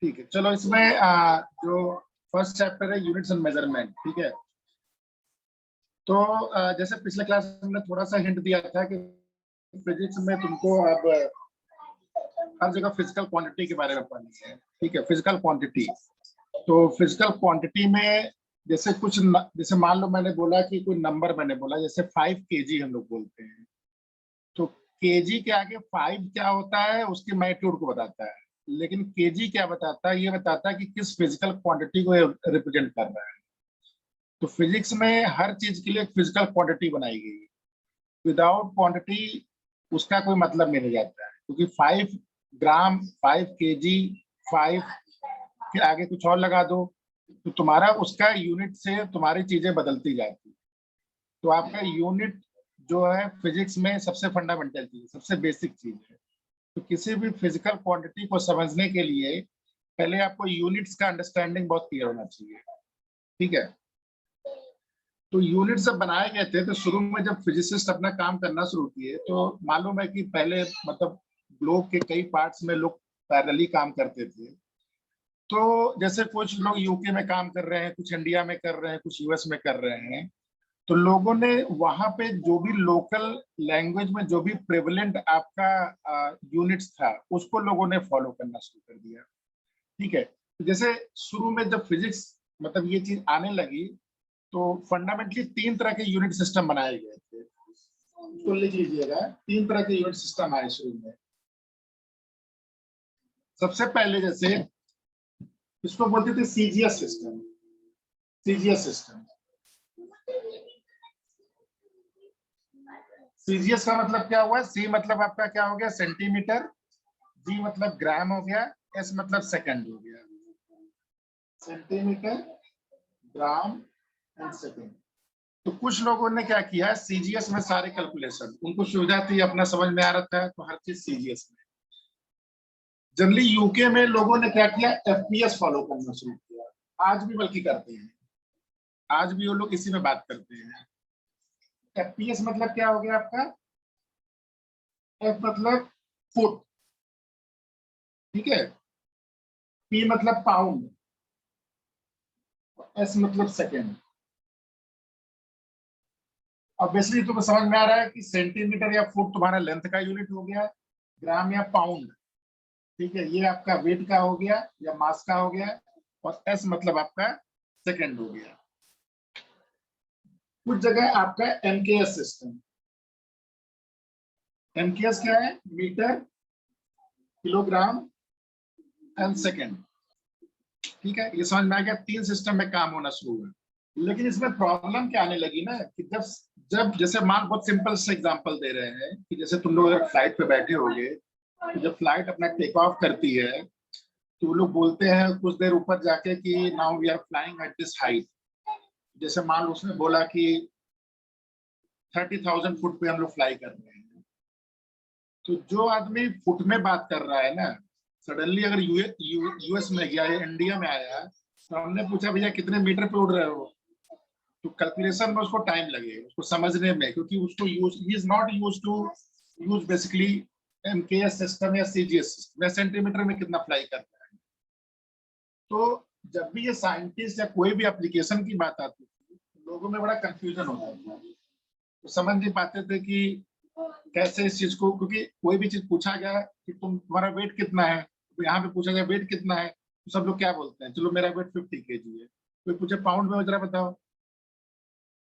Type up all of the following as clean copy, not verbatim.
ठीक है, चलो इसमें जो फर्स्ट चैप्टर है यूनिट्स एंड मेजरमेंट, ठीक है। तो जैसे पिछले क्लास में हमने थोड़ा सा हिंट दिया था कि फिजिक्स में तुमको अब हर जगह फिजिकल क्वांटिटी के बारे में पढ़नी है, ठीक है, फिजिकल क्वांटिटी। तो फिजिकल क्वांटिटी में जैसे जैसे मान लो मैंने बोला कि कोई नंबर मैंने बोला, जैसे 5 kg हम लोग बोलते हैं, तो केजी के आगे 5 क्या होता है, उसकी मैग्नीट्यूड को बताता है। लेकिन केजी क्या बताता है, ये बताता है कि किस फिजिकल क्वांटिटी को रिप्रेजेंट कर रहा है। तो फिजिक्स में हर चीज के लिए एक फिजिकल क्वांटिटी बनाई गई है। विदाउट क्वांटिटी उसका कोई मतलब नहीं रह जाता है, क्योंकि 5 ग्राम, 5 kg, 5 के आगे कुछ और लगा दो तो तुम्हारा उसका यूनिट से तुम्हारी चीजें बदलती जाती है। तो आपका यूनिट जो है फिजिक्स में सबसे फंडामेंटल चीज, सबसे बेसिक चीज है। तो किसी भी फिजिकल क्वांटिटी को समझने के लिए पहले आपको यूनिट्स का अंडरस्टैंडिंग बहुत क्लियर होना चाहिए, ठीक है। तो यूनिट जब बनाए गए थे तो शुरू में जब फिजिसिस्ट अपना काम करना शुरू किए तो मालूम है कि पहले मतलब ग्लोब के कई पार्ट्स में लोग पैरेलली काम करते थे। तो जैसे कुछ लोग यूके में काम कर रहे हैं, कुछ इंडिया में कर रहे हैं, कुछ यूएस में कर रहे हैं। तो लोगों ने वहां पे जो भी लोकल लैंग्वेज में जो भी प्रेवलेंट आपका यूनिट्स था उसको लोगों ने फॉलो करना शुरू कर दिया, ठीक है। तो जैसे शुरू में जब फिजिक्स मतलब ये चीज आने लगी तो फंडामेंटली 3 तरह के यूनिट सिस्टम बनाए गए थे। तो लिख लीजिएगा, 3 तरह के यूनिट सिस्टम आए शुरू में। सबसे पहले जैसे इसको बोलते थे CGS system. CGS system, CGS का मतलब क्या हुआ, सी मतलब आपका क्या हो गया, सेंटीमीटर, जी मतलब ग्राम हो गया, एस मतलब सेकंड हो गया। Centimetre, gram and second. तो कुछ लोगों ने क्या किया, सीजीएस में सारे कैलकुलेशन, उनको सुविधा थी, अपना समझ में आ रहा था तो हर चीज सीजीएस में। जनरली यूके में लोगों ने क्या किया, एफपीएस फॉलो करना शुरू किया। आज भी बल्कि करते हैं, आज भी वो लोग इसी में बात करते हैं। एफपीएस मतलब क्या हो गया आपका, एफ मतलब फुट, ठीक है, पी मतलब पाउंड, एस मतलब सेकेंड। ऑब्वियसली तुम्हें समझ में आ रहा है कि सेंटीमीटर या फुट तुम्हारा लेंथ का यूनिट हो गया, ग्राम या पाउंड, ठीक है, ये आपका वेट का हो गया या मास का हो गया, और एस मतलब आपका सेकेंड हो गया। कुछ जगह आपका एमकेएस सिस्टम, एमकेएस क्या है, मीटर, किलोग्राम एंड सेकेंड, ठीक है। ये समझ में आ गया, 3 सिस्टम में काम होना शुरू हुआ। लेकिन इसमें प्रॉब्लम क्या आने लगी ना कि जब जब जैसे मान बहुत सिंपल से एग्जांपल दे रहे हैं कि जैसे तुम लोग अगर फ्लाइट पे बैठे होगे तो जब फ्लाइट अपना टेक ऑफ करती है तो वो लोग बोलते हैं कुछ देर ऊपर जाके कि now we are flying at this height. जैसे मान लो उसने बोला कि 30,000 फुट पे हम लोग फ्लाई कर रहे हैं। तो जो आदमी फुट में बात कर रहा है ना, सडनली अगर यूएस में गया या इंडिया में आया तो हमने पूछा भैया कितने मीटर पे उड़ रहे हो, तो कैलकुलेशन में उसको टाइम लगेगा उसको समझने में, क्योंकि उसको यूज ही is not use to use basically MKS system या सीजीएस सिस्टम या सेंटीमीटर में कितना फ्लाई करता है। तो जब भी ये साइंटिस्ट या कोई भी एप्लीकेशन की बात आती थी लोगों में बड़ा कंफ्यूजन होता था, तो समझ नहीं पाते थे कि कैसे इस चीज को, क्योंकि कोई भी चीज पूछा गया कि तुम्हारा वेट कितना है, तो यहाँ पे पूछा गया वेट कितना है, तो सब लोग क्या बोलते हैं, चलो मेरा वेट 50 kg है। कोई पूछे पाउंड में, जरा बताओ,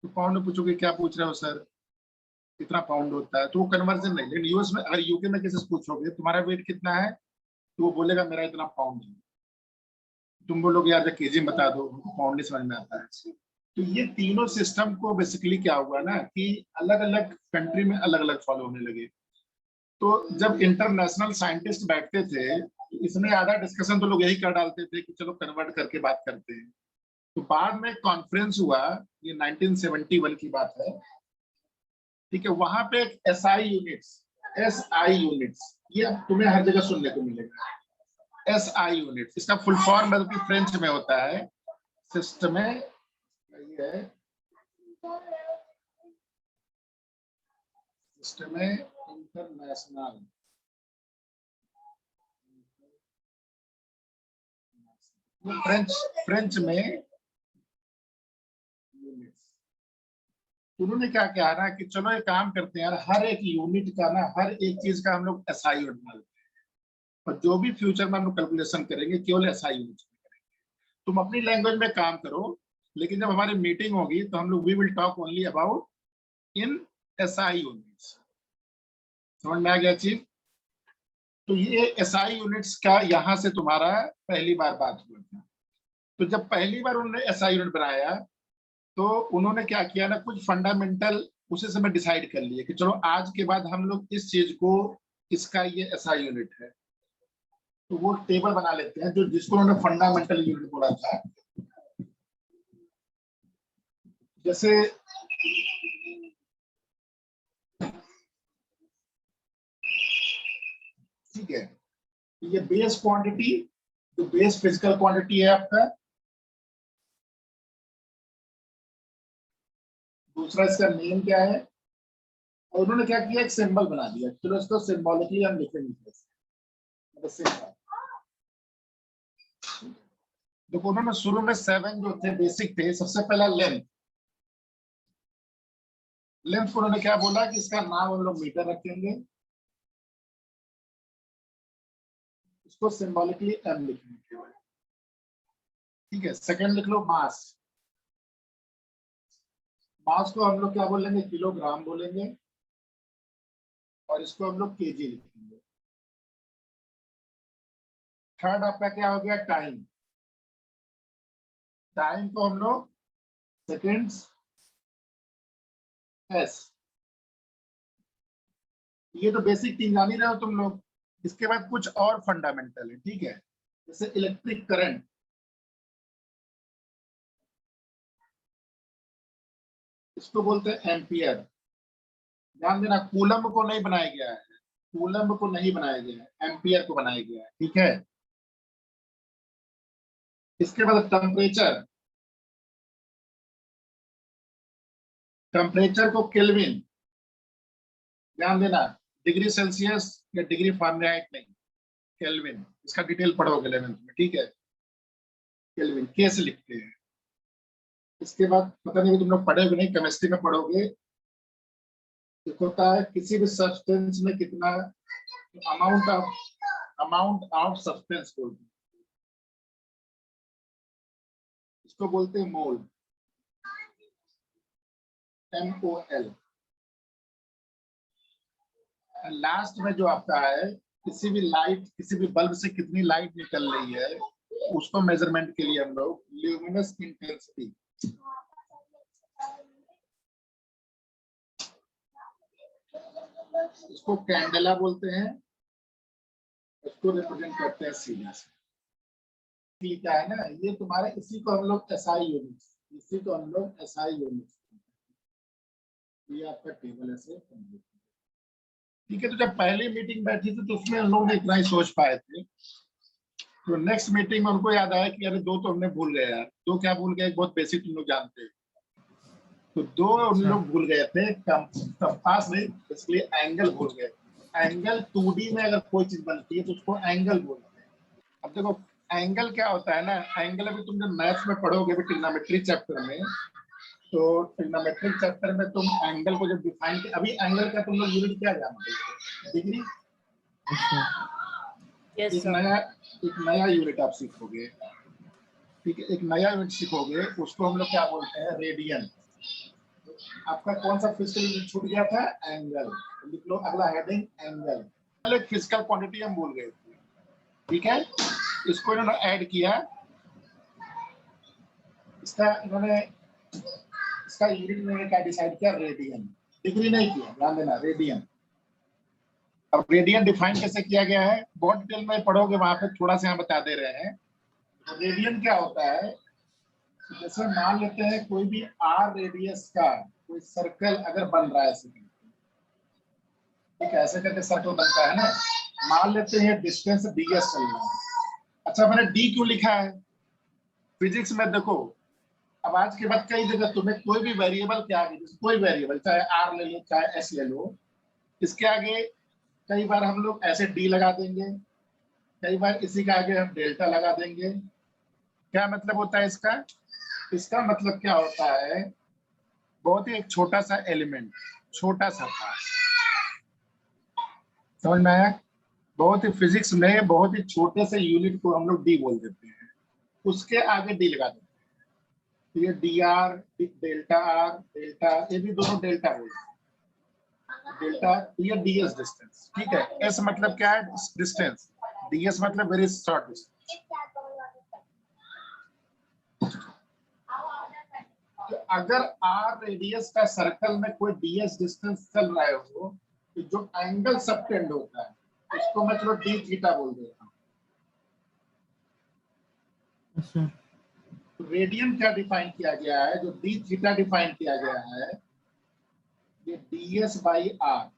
तो पाउंड में पूछोगे क्या पूछ रहे हो सर, कितना पाउंड होता है, तो वो कन्वर्जन नहीं। लेकिन यूएस में अगर यूके में किसी से पूछोगे तुम्हारा वेट कितना है, तो वो बोलेगा मेरा इतना पाउंड है। तुम बोलोगे यार केजी बता दो, पाउंड नहीं समझ में आता है। तो ये तीनों सिस्टम को बेसिकली क्या हुआ ना कि अलग अलग कंट्री में अलग अलग फॉलो होने लगे। तो जब इंटरनेशनल साइंटिस्ट बैठते थे तो इसमें आधा डिस्कशन तो लोग यही कर डालते थे कि चलो कन्वर्ट करके बात करते हैं। तो बाद में कॉन्फ्रेंस हुआ, ये 1971 की बात है, ठीक है। वहां पे एक एसआई यूनिट्स, एसआई यूनिट्स, ये तुम्हें हर जगह सुनने को मिलेगा। एसआई यूनिट्स इसका फुल फॉर्म बल्कि फ्रेंच में होता है, सिस्टम है ये, सिस्टम है इंटरनेशनल फ्रेंच फ्रेंच में उन्होंने क्या किया ना कि चलो एक काम करते हैं यार, हर एक यूनिट का ना, हर एक चीज का हम लोग एसआई यूनिट बना लेते हैं, और जो भी फ्यूचर में हम लोग कैलकुलेशन करेंगे केवल एसआई यूनिट में करेंगे। तुम अपनी लैंग्वेज में काम करो, लेकिन जब हमारी मीटिंग होगी तो हम लोग we will talk only about in SI units. समझ में आ गया चीज? तो ये एसआई यूनिट्स का यहाँ से तुम्हारा पहली बार बात हुआ था। तो जब पहली बार उन्होंने एसआई यूनिट बनाया तो उन्होंने क्या किया ना, कुछ फंडामेंटल उसी समय डिसाइड कर लिए कि चलो आज के बाद हम लोग इस चीज को, इसका ये एसआई यूनिट है। तो वो टेबल बना लेते हैं जो जिसको उन्होंने फंडामेंटल यूनिट बोला था। जैसे ठीक है, ये बेस क्वांटिटी, जो बेस फिजिकल क्वांटिटी है आपका, दूसरा इसका नेम क्या है, और उन्होंने क्या किया, एक सिंबल बना दिया। चलो इसको सिंबॉलिकली हम लिखेंगे, मतलब सिंबल। देखो उन्होंने शुरू में 7 जो थे बेसिक थे। सबसे पहला लेंथ, लेंथ को उन्होंने क्या बोला कि इसका नाम हम लोग मीटर रखेंगे, इसको सिंबॉलिकली एम लिखेंगे। ठीक है, सेकंड लिख लो मास। मास को हम लोग क्या बोलेंगे, किलोग्राम बोलेंगे, और इसको हम लोग केजी लिखेंगे। थर्ड आपका क्या हो गया, टाइम। टाइम को हम लोग सेकेंड्स, एस। ये तो बेसिक 3 जान ही रहे हो तुम लोग। इसके बाद कुछ और फंडामेंटल है, ठीक है। जैसे इलेक्ट्रिक करंट, इसको बोलते हैं एम्पियर। ध्यान देना, कूलम को नहीं बनाया गया है, कूलम को नहीं बनाया गया है, एम्पियर को बनाया गया है, ठीक है। इसके बाद टेम्परेचर, टेम्परेचर को केल्विन, ध्यान देना, डिग्री सेल्सियस या डिग्री फारेनहाइट नहीं, केल्विन। इसका डिटेल पढ़ोगे 11th में, ठीक है। केल्विन के से लिखते हैं। इसके बाद पता नहीं तुम लोग पढ़ोगे नहीं, केमिस्ट्री में पढ़ोगे, एक होता है किसी भी सब्सटेंस में कितना अमाउंट ऑफ सब्सटेंस बोलते हैं, इसको बोलते हैं मोल, MOL। लास्ट में जो आपका है, किसी भी लाइट, किसी भी बल्ब से कितनी लाइट निकल रही है, उसको मेजरमेंट के लिए हम लोग ल्यूमिनस इंटेंसिटी, इसको कैंडेला बोलते हैं, इसको रिप्रेजेंट करते हैं सीरीज। क्या है ना, ये तुम्हारे, इसी को हम लोग एसआई यूनिट, इसी को हम लोग एसआई यूनिट, ये आपका टेबल ऐसे कंप्लीट। ठीक है, तो जब पहली मीटिंग बैठी थी तो उसमें हम लोग ने इतना ही सोच पाए थे। तो नेक्स्ट मीटिंग में उनको याद आया कि अरे दो तो हमने भूल गए यार। दो क्या भूल गए, बहुत बेसिक तुम लोग जानते हैं। तो दो उन लोग भूल गए थे, कंपास नहीं, इसलिए एंगल भूल गए। एंगल 2D में अगर कोई चीज बनती है तो उसको एंगल बोलते हैं। अब देखो एंगल क्या होता है ना, एंगल अभी तुम जब मैथ्स में पढ़ोगे भी ट्रिग्नोमेट्री चैप्टर में, तो ट्रिग्नोमेट्रिक चैप्टर में तुम एंगल को जब डिफाइन, अभी एंगल का तुम लोग यूनिट क्या जानते हो, डिग्री। एक नया यूनिट आप सीखोगे, ठीक है, एक नया यूनिट सीखोगे, उसको हम लोग क्या बोलते हैं, रेडियन। आपका कौन सा फिजिकल यूनिट छूट गया था, एंगल। लिख लो अगला हेडिंग, एंगल। पहले फिजिकल क्वांटिटी हम भूल गए थे, ठीक है। इसको इन्होंने ऐड किया, इसका इन्होंने, इसका यूनिट में क्या डिसाइड किया, रेडियन। डिग्री नहीं किया, ध्यान देना, रेडियन। अब रेडियन डिफाइन कैसे किया गया है, बहुत डिटेल में पढ़ोगे, वहां पे थोड़ा सा यहाँ बता दे रहे हैं। रेडियन क्या होता है, जैसे मान लेते हैं कोई भी आर रेडियस का कोई सर्कल अगर बन रहा है, ठीक है, ऐसे करके सर्कल बनता है ना। मान लेते हैं डिस्टेंस ds चल रहा है। अच्छा मैंने d क्यों लिखा है, फिजिक्स में देखो, अब आज के बाद कई जगह तुम्हें कोई भी वेरिएबल के आगे, कोई वेरिएबल चाहे r ले लो चाहे s ले लो, इसके आगे कई बार हम लोग ऐसे d लगा देंगे, कई बार इसी के आगे हम डेल्टा लगा देंगे, क्या मतलब होता है इसका? इसका मतलब क्या होता है, बहुत ही एक छोटा सा एलिमेंट, छोटा सा था, समझ में आया? बहुत ही फिजिक्स में बहुत ही छोटे से यूनिट को हम लोग डी बोल देते हैं, उसके आगे डी लगा देते हैं। तो ये D R, delta R, delta, ये भी दोनों डेल्टा बोलते हैं, डेल्टा, ये डीएस डिस्टेंस, ठीक है। एस मतलब क्या है? डिस्टेंस। डीएस मतलब वेरी शॉर्ट डिस्टेंस। तो अगर आर रेडियस का सर्कल में कोई डीएस डिस्टेंस चल रहा हो, तो जो एंगल सबटेंड होता है उसको मैं चलो डी थीटा बोल देता हूँ। अच्छा, तो रेडियन क्या डिफाइन किया गया है? जो डी थीटा डिफाइन किया गया है, ये डीएस बाई आर।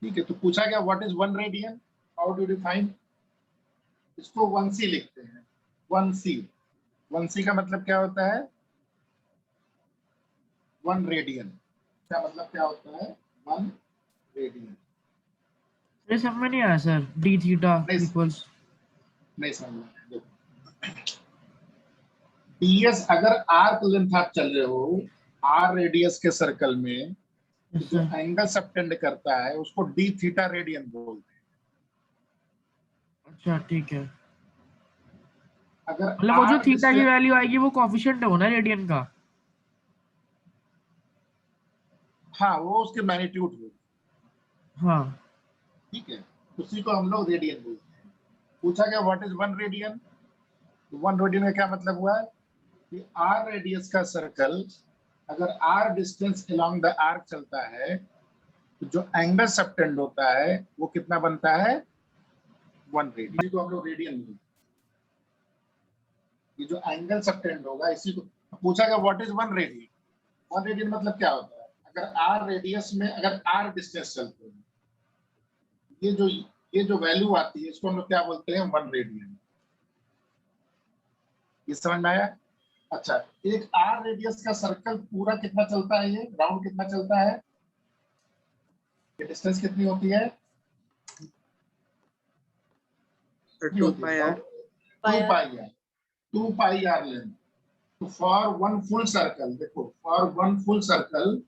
ठीक है, तो पूछा गया what is 1 radian, how do define? इसको 1c लिखते हैं, 1c। 1c का मतलब क्या होता है? 1 रेडियन। क्या मतलब क्या होता है? 1 रेडियन। ये सब में नहीं आया सर, डी थीटा इक्वल्स। नहीं समझ में आया। देखो, डीएस अगर आर्क लेंथ आप चल रहे हो आर रेडियस के सर्कल में, तो जो एंगल सबटेंड करता है उसको डी थीटा रेडियन बोलते हैं। अच्छा ठीक है, अगर मतलब वो जो आर थीटा की डिस्टेंस, वैल्यू आएगी वो कोएफिशिएंट है ना रेडियन का? हाँ वो उसके मैग्नीट्यूड होगी, हाँ, ठीक है, उसी को हम लोग रेडियन बोलते हैं। पूछा गया व्हाट इज 1 रेडियन, तो 1 रेडियन का क्या मतलब हुआ कि आर रेडियस का सर्कल अगर r distance along the arc चलता है, तो जो एंगल सबटेंड होता है वो कितना बनता है? 1 रेडियन। इसी को हम लोग रेडियन बोलते हैं। ये जो एंगल सबटेंड होगा इसी को पूछा गया व्हाट इज 1 रेडियन। 1 रेडियन मतलब क्या होता है? अगर आर रेडियस में अगर आर डिस्टेंस चलते हैं, ये जो वैल्यू आती है इसको हम लोग क्या बोलते हैं? 1 रेडियन। ये समझ में आया? अच्छा, एक आर रेडियस का सर्कल पूरा कितना चलता है? ये राउंड कितना चलता है? ये डिस्टेंस कितनी होती है? 2 pi r. 2 pi r length. तो फॉर 1 फुल सर्कल, देखो फॉर 1 फुल सर्कल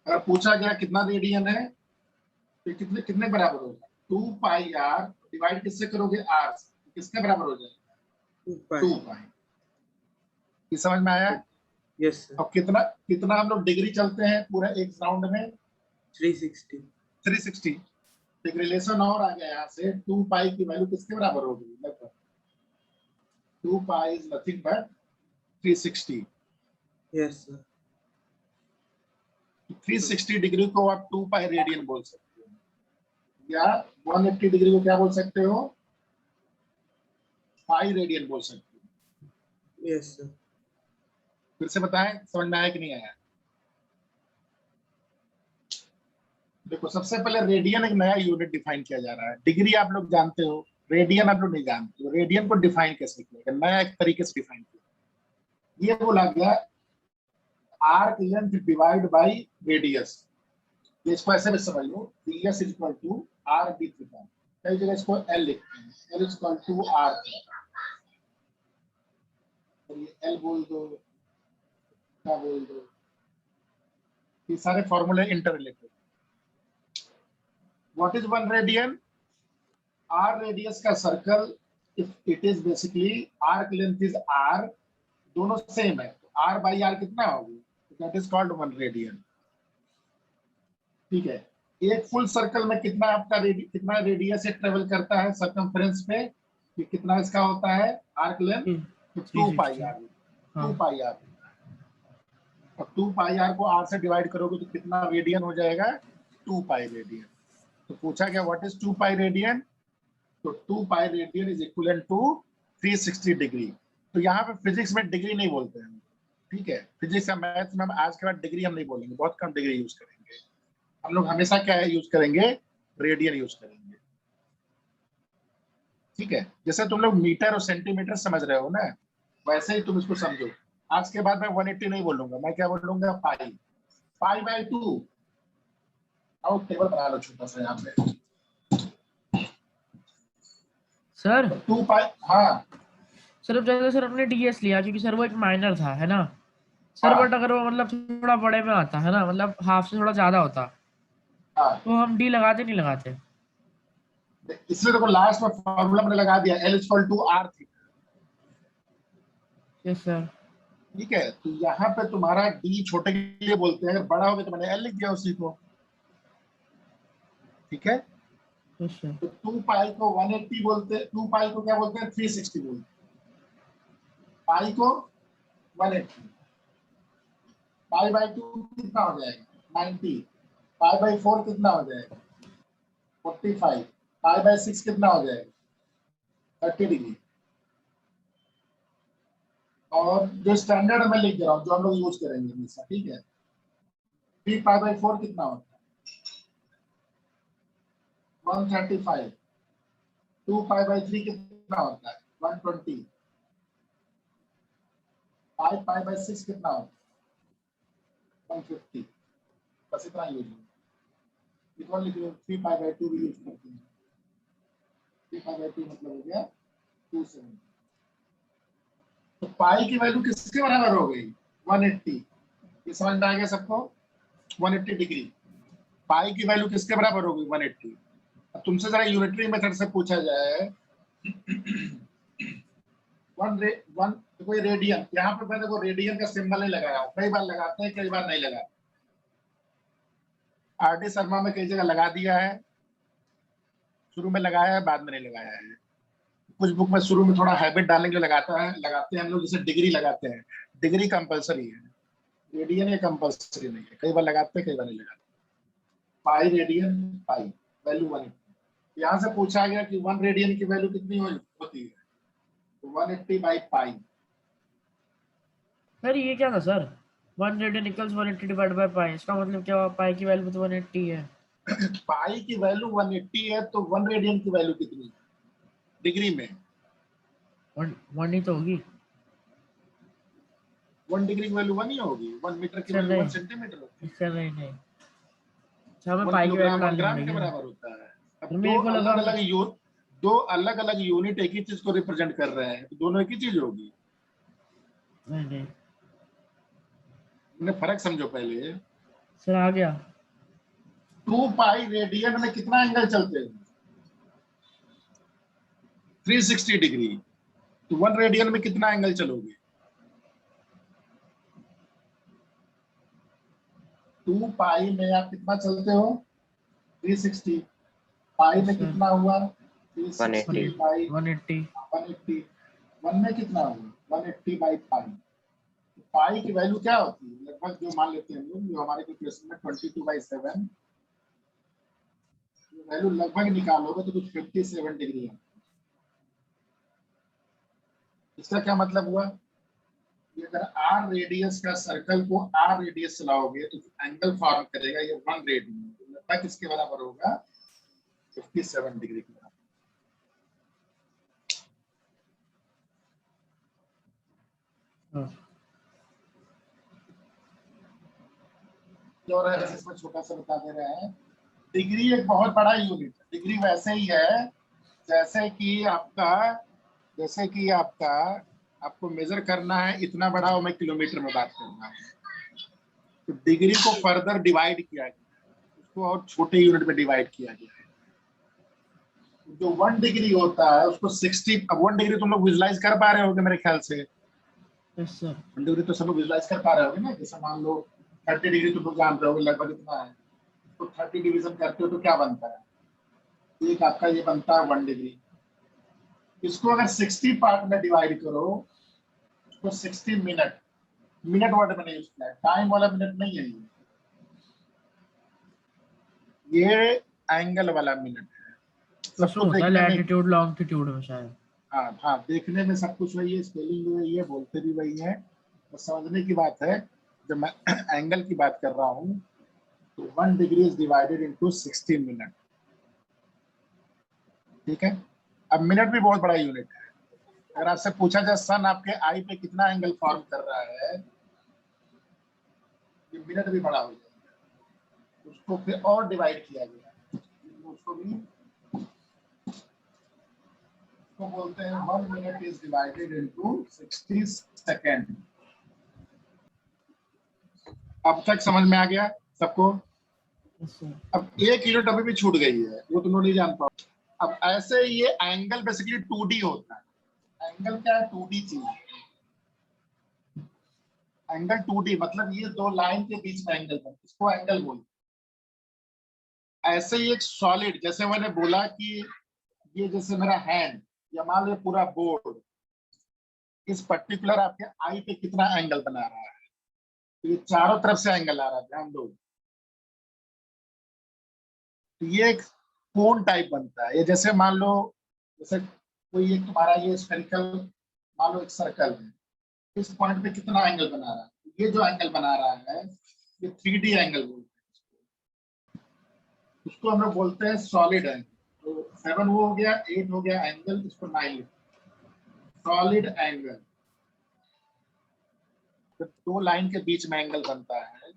अगर पूछा गया कितना रेडियन है, तो कितने कितने बराबर होगा? 2 पाई आर डिवाइड किससे करोगे? आर से, तो किसके बराबर हो जाएगा? 2 पाई। ये समझ में आया? Yes sir. अब कितना कितना हम लोग डिग्री चलते हैं पूरा एक राउंड में? 360। 360। एक रिलेशन और आ गया यहाँ से, 2 पाई की वैल्यू किसके बराबर होगी? लगभग 2 pi is nothing but 360। Yes sir. 360 degree को आप 2 पाई रेडियन बोल सकते हो, या 180 डिग्री को क्या बोल सकते हो? पाई रेडियन बोल सकते हो। Yes sir. फिर से बताएं, समझ में आया कि नहीं आया? देखो, सबसे पहले रेडियन एक नया यूनिट डिफाइन किया जा रहा है। डिग्री आप लोग जानते हो, रेडियन आप लोग नहीं जानते हो। रेडियन को डिफाइन कैसे किया? नया एक तरीके से डिफाइन किया। ये बोला गया arc length divide by radius. इसको ऐसे भी समझ लो, ds is equal to r d theta. कई जगह इसको l लिखते हैं, l is equal to r। और ये l बोल दो, क्या बोल दो, ये सारे फॉर्मूले inter related. What is 1 radian? r radius का circle, if it is basically arc length is r, दोनों सेम है, तो r बाई r कितना होगी? That is called 1 radian. ठीक है, एक फुल सर्कल में कितना आपका कितना रेडियस से ट्रेवल करता है सर्कमफ्रेंस पे? कि कितना इसका होता है आर्क लेंथ? तो 2 पाई आर। 2 pi are. और 2 पाई आर को आर से डिवाइड करोगे तो कितना रेडियन हो जाएगा? 2 पाई रेडियन। तो पूछा गया व्हाट इज 2 पाई रेडियन, तो 2 pi radian is equivalent to 360 degree. तो यहाँ पे फिजिक्स में डिग्री नहीं बोलते हैं, ठीक है? फिजिक्स या मैथ्स में हम आज के बाद डिग्री हम नहीं बोलेंगे, बहुत कम डिग्री यूज करेंगे। हम लोग हमेशा क्या है यूज करेंगे? रेडियन यूज करेंगे, ठीक है? जैसे तुम लोग मीटर और सेंटीमीटर समझ रहे हो ना, वैसे ही तुम इसको समझो। आज के बाद मैं 180 नहीं बोलूंगा, मैं क्या बोलूंगा? पाई। Pi by 2। आओ टेबल बना लो छोटा सा यहाँ पे। सर 2 पाई, हाँ सर अब जैसे सर हमने डीएस लिया क्योंकि सर वो एक माइनर था, है ना सर, हाँ बट अगर वो मतलब थोड़ा बड़े में आता है ना, मतलब हाफ से थोड़ा ज्यादा होता, हाँ, तो हम डी लगाते नहीं लगाते? इसलिए देखो लास्ट में फॉर्मूला मैंने लगा दिया, L equal to r theta. Yes sir. ठीक है, तो यहाँ पे तुम्हारा डी छोटे के लिए बोलते हैं, अगर बड़ा हो गया तो मैंने एल लिख दिया उसी को। ठीक है, यस सर। तो 2 पाई को 180 बोलते हैं, 2 पाई को क्या बोलते हैं, 360 बोलते हैं। पाई को 180, पाई बाई 2 कितना हो जाएगा 90, पाई बाई 4 कितना हो जाएगा 45, पाई बाई 6 कितना हो जाएगा 30 डिग्री। और जो स्टैंडर्ड में लिख दे रहा हूँ, जो हम लोग यूज करेंगे हमेशा, ठीक है, 3 पाई बाई 4 कितना होता है 135, 2 पाई बाई 3 कितना होता है 120, पाई पाई बाई 6 कितना होता है 150। बस इतना यूज होगा। इक्वल लिख लो, 3 पाई बाई 2 भी यूज करते हैं, 3 पाई बाई 2 मतलब हो गया 270। तो पाई की वैल्यू किसके बराबर हो गई 180। ये समझ में आ गया सबको, 180 डिग्री। पाई की वैल्यू किसके बराबर हो गई 180। अब तुमसे जरा यूनिटरी मेथड से पूछा जाए, वन कोई रेडियन, यहाँ पे मैंने को रेडियन का सिंबल नहीं लगाया, कई बार लगाते हैं कई बार नहीं लगाते। आर.डी. शर्मा में कई जगह लगा दिया है, शुरू में लगाया है बाद में नहीं लगाया है। कुछ बुक में शुरू में थोड़ा हैबिट डालने के लिए लगाता है, लगाते हैं हम लोग, जैसे डिग्री लगाते हैं, डिग्री कंपलसरी है, रेडियन ये कंपलसरी नहीं है, कई बार लगाते हैं कई बार नहीं लगाते। Pi radian, pi value 180। यहाँ से पूछा गया कि 1 रेडियन की वैल्यू कितनी होती है, तो 180 बाई पाई। सर ये क्या था sir, 1 radian equals 180 divide by pi, इसका मतलब क्या हुआ, पाई की वैल्यू तो 180 है। पाई की वैल्यू 180 है, तो 1 रेडियन की वैल्यू कितनी है डिग्री में, 1 ही तो होगी 1 डिग्री की वैल्यू 1 ही होगी, 1 मीटर की सर। वैल्यू नहीं 1 सेंटीमीटर होती है, सर, नहीं नहीं, अच्छा हमें 1 पाई की वैल्यू किलोग्राम 1 डालनी ग्राम के पड़ेगी ना। बराबर होता है। अब सर मेरे को लगा, दो अलग अलग यूनिट एक ही चीज को रिप्रेजेंट कर रहे हैं, तो दोनों एक ही चीज होगी। नहीं नहीं उन्हें फर्क समझो पहले। सर आ गया। 2 पाई रेडियन में कितना एंगल चलते हैं 360 डिग्री, तो 1 रेडियन में कितना एंगल चलोगे 2 पाई में आप कितना चलते हो 360, पाई में सर कितना हुआ 360 180 बाई 180। 180, 1 में कितना हुआ 180 बाई पाई। पाई की वैल्यू क्या होती है लगभग, जो मान लेते हैं हम लोग, जो हमारे कैलकुलेशन में 22/7, वैल्यू लगभग निकालोगे तो कुछ 57 डिग्री है। इसका क्या मतलब हुआ कि अगर आर रेडियस का सर्कल को आर रेडियस चलाओगे तो एंगल फॉर्म करेगा ये 1 रेडियन, तो लगभग किसके बराबर होगा 57 डिग्री के बराबर। हाँ। जो है इसमें छोटा सा बता दे रहे हैं, डिग्री एक बहुत बड़ा यूनिट है। डिग्री वैसे ही है जैसे कि आपका, जैसे कि आपका, आपको मेजर करना है इतना बड़ा हो, मैं किलोमीटर में बात कर रहा हूँ, तो डिग्री को फर्दर डिवाइड किया गया, उसको और छोटे यूनिट में डिवाइड किया गया है। जो 1 डिग्री होता है उसको 60, अब 1 डिग्री तुम लोग विजुलाइज कर पा रहे होगे मेरे ख्याल से, यस सर। 1 डिग्री तो सब लोग विजुलाइज कर पा रहे होगे ना। जैसे मान लो 30 डिग्री तुम लोग जान रहे होगे लगभग इतना है, तो 30 डिवीजन करते हो तो क्या बनता है, एक आपका ये बनता है 1 डिग्री। इसको अगर 60 पार्ट में डिवाइड करो, उसको 60 मिनट, मिनट वर्ड मैंने यूज किया है, टाइम वाला मिनट नहीं है ये एंगल वाला मिनट है। सब उसमें कुछ होता है देखने में, लैटिट्यूड लॉन्गिट्यूड में शायद। हाँ हाँ, देखने में सब कुछ वही है, स्पेलिंग भी वही है, बोलते भी वही है, बस समझने की बात है। जब मैं एंगल की बात कर रहा हूँ तो 1 degree is divided into 60 minute. ठीक है, अब मिनट भी बहुत बड़ा यूनिट है। अगर आपसे पूछा जाए सन आपके आई पे कितना एंगल फॉर्म कर रहा है, ये मिनट भी बड़ा हो जाएगा। उसको फिर और डिवाइड किया गया, उसको भी उसको बोलते हैं 1 minute is divided into 60 second. अब तक समझ में आ गया सबको? Yes, sir. अब एक यूनिट अभी भी छूट गई है, वो तुम लोग नहीं जान पाओ। अब ऐसे ये एंगल बेसिकली 2D होता है। एंगल क्या है? 2D चीज। एंगल 2D मतलब ये दो लाइन के बीच में एंगल बनता है, इसको एंगल बोलते हैं। ऐसे ही एक सॉलिड, जैसे मैंने बोला कि ये जैसे मेरा हैंड या मान लो पूरा बोर्ड, इस पर्टिकुलर आपके आई पे कितना एंगल बना रहा है, तो ये चारों तरफ से एंगल आ रहा है, ध्यान दो। तो ये एक कोन टाइप बनता है। ये जैसे मान लो जैसे कोई एक तुम्हारा ये स्फेरिकल, मान लो एक सर्कल है, इस पॉइंट पे कितना एंगल बना रहा है, ये जो एंगल बना रहा है ये 3D एंगल बोलते हैं। उसको हम लोग बोलते हैं सॉलिड एंगल। तो 7 वो हो गया, 8 हो गया एंगल, इसको 9 सॉलिड एंगल। जब दो लाइन के बीच में एंगल बनता है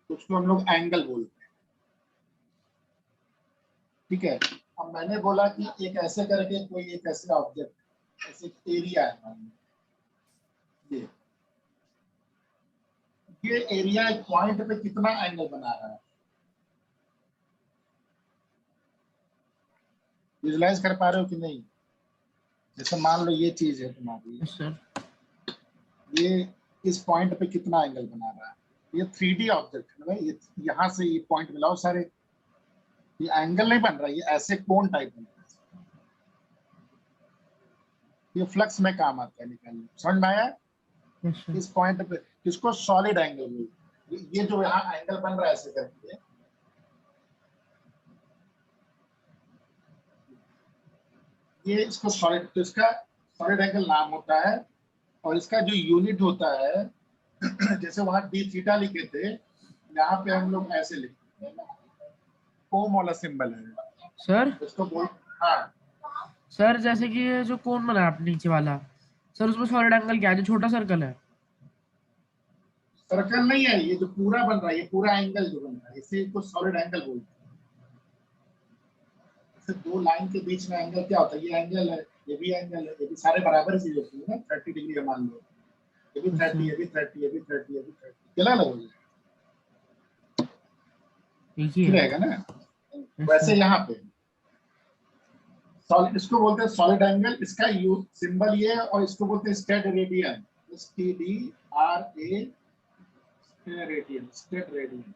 तो उसको हम लोग एंगल बोलते हैं, ठीक है। अब मैंने बोला कि एक ऐसे करके कोई एक ऐसे ऑब्जेक्ट, ऐसे एरिया है, ये एरिया एक पॉइंट पे कितना एंगल बना रहा है, विजुलाइज कर पा रहे हो कि नहीं? जैसे मान लो ये चीज है तुम्हारी, Yes, sir. ये इस पॉइंट पे कितना एंगल बना रहा है, ये 3D ऑब्जेक्ट है भाई। ये यहाँ से ये पॉइंट मिलाओ सारे, ये एंगल नहीं बन रहा, ये ऐसे कोन टाइप बन रहा है। ये फ्लक्स में काम आता है निकालने, समझ में आया? Yes, sir. इस पॉइंट पे इसको सॉलिड एंगल बोलते हैं। ये जो यहाँ एंगल बन रहा है ऐसे करके, ये इसको सॉलिड, तो इसका सॉलिड एंगल नाम होता है। और इसका जो यूनिट होता है जैसे वहां डी थीटा लिखे थे, यहाँ पे हम लोग ऐसे लिखते हैं, ओम वाला सिंबल है सर इसको बोल। हाँ सर जैसे कि ये जो कोन बना है आपने नीचे वाला, सर उसमें सॉलिड एंगल क्या है? जो छोटा सर्कल है। सर्कल नहीं है, ये जो पूरा बन रहा है, ये पूरा एंगल जो बन रहा है, इसे को सॉलिड एंगल बोलते हैं। दो लाइन के बीच में एंगल क्या होता है? ये एंगल है, ये भी एंगल है, ये भी सारे बराबर चीज होती है ना। 30 डिग्री मान लो, ये भी 30, ये भी 30, ये भी 30, ये भी 30, क्या लगेगा? एक ही ठीक है। रहेगा ना। वैसे यहाँ पे सॉलिड, इसको बोलते हैं सॉलिड एंगल। इसका यू सिंबल ये है, और इसको बोलते हैं steradian, STDRA, radian, state radian.